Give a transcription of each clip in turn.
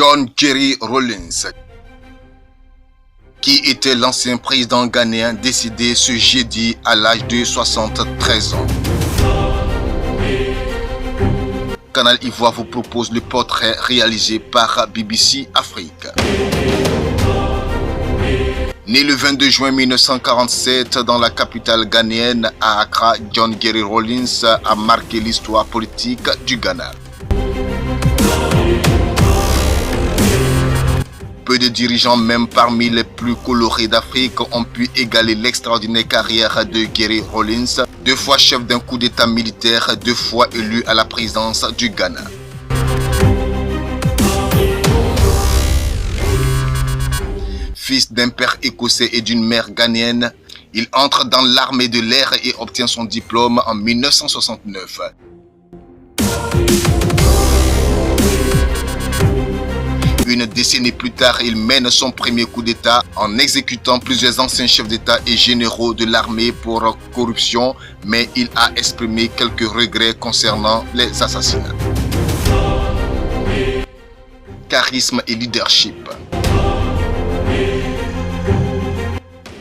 John Jerry Rawlings, qui était l'ancien président ghanéen décédé ce jeudi à l'âge de 73 ans. Canal Ivoire vous propose le portrait réalisé par BBC Afrique. Né le 22 juin 1947 dans la capitale ghanéenne à Accra, John Jerry Rawlings a marqué l'histoire politique du Ghana. Peu de dirigeants, même parmi les plus colorés d'Afrique, ont pu égaler l'extraordinaire carrière de Jerry Rawlings, 2 fois chef d'un coup d'état militaire, 2 fois élu à la présidence du Ghana. Fils d'un père écossais et d'une mère ghanéenne, il entre dans l'armée de l'air et obtient son diplôme en 1969. Une décennie plus tard, il mène son premier coup d'État en exécutant plusieurs anciens chefs d'État et généraux de l'armée pour corruption, mais il a exprimé quelques regrets concernant les assassinats. Charisme et leadership.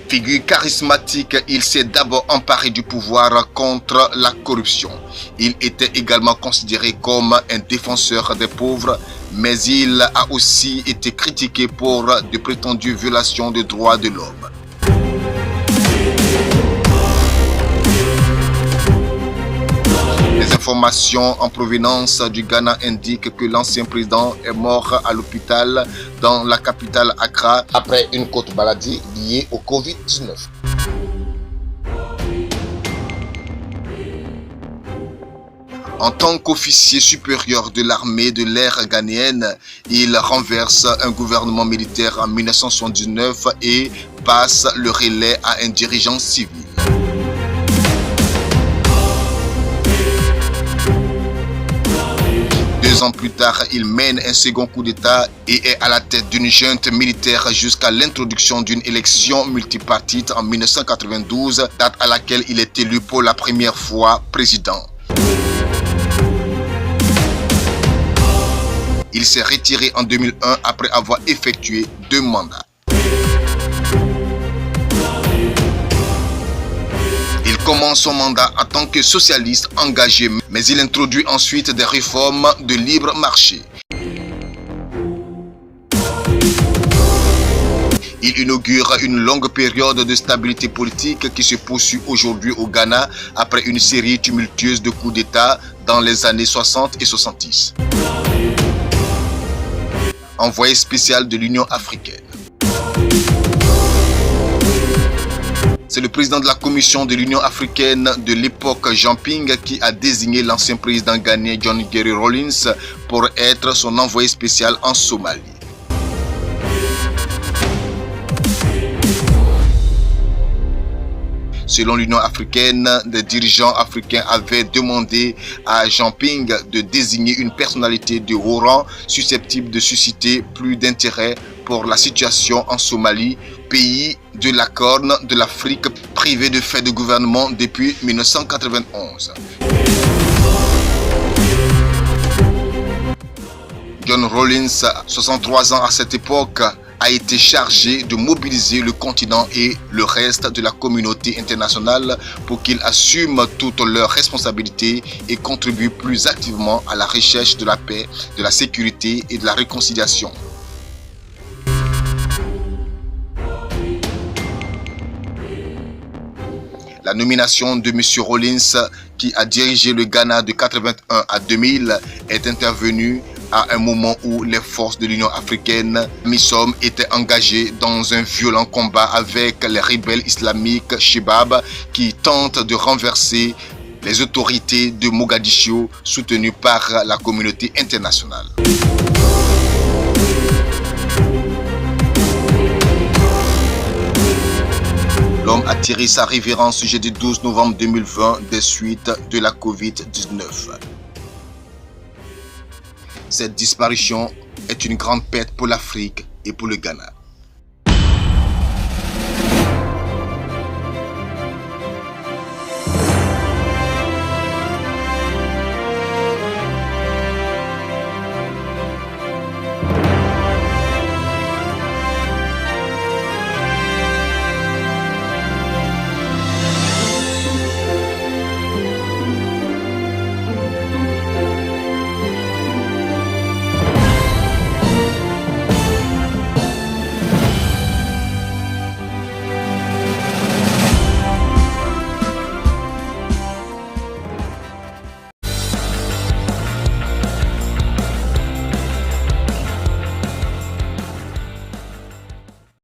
Figure charismatique, il s'est d'abord emparé du pouvoir contre la corruption. Il était également considéré comme un défenseur des pauvres, mais il a aussi été critiqué pour de prétendues violations des droits de l'homme. Les informations en provenance du Ghana indiquent que l'ancien président est mort à l'hôpital dans la capitale Accra après une courte maladie liée au Covid-19. En tant qu'officier supérieur de l'armée de l'air ghanéenne, il renverse un gouvernement militaire en 1979 et passe le relais à un dirigeant civil. 2 ans plus tard, il mène un second coup d'État et est à la tête d'une junte militaire jusqu'à l'introduction d'une élection multipartite en 1992, date à laquelle il est élu pour la première fois président. Il s'est retiré en 2001 après avoir effectué 2 mandats. Il commence son mandat en tant que socialiste engagé, mais il introduit ensuite des réformes de libre marché. Il inaugure une longue période de stabilité politique qui se poursuit aujourd'hui au Ghana après une série tumultueuse de coups d'État dans les années 60 et 70. Envoyé spécial de l'Union africaine. C'est le président de la commission de l'Union africaine de l'époque Jean Ping qui a désigné l'ancien président ghanéen John Jerry Rawlings pour être son envoyé spécial en Somalie. Selon l'Union africaine, des dirigeants africains avaient demandé à Jean Ping de désigner une personnalité de haut rang susceptible de susciter plus d'intérêt pour la situation en Somalie, pays de la Corne de l'Afrique privé de fait de gouvernement depuis 1991. John Rawlings, 63 ans à cette époque, a été chargé de mobiliser le continent et le reste de la communauté internationale pour qu'ils assument toutes leurs responsabilités et contribuent plus activement à la recherche de la paix, de la sécurité et de la réconciliation. La nomination de M. Rawlings, qui a dirigé le Ghana de 1981 à 2000, est intervenue à un moment où les forces de l'Union africaine, MISOM, étaient engagées dans un violent combat avec les rebelles islamiques Shebab qui tentent de renverser les autorités de Mogadiscio soutenues par la communauté internationale. L'homme a tiré sa révérence jeudi 12 novembre 2020 des suites de la Covid-19. Cette disparition est une grande perte pour l'Afrique et pour le Ghana.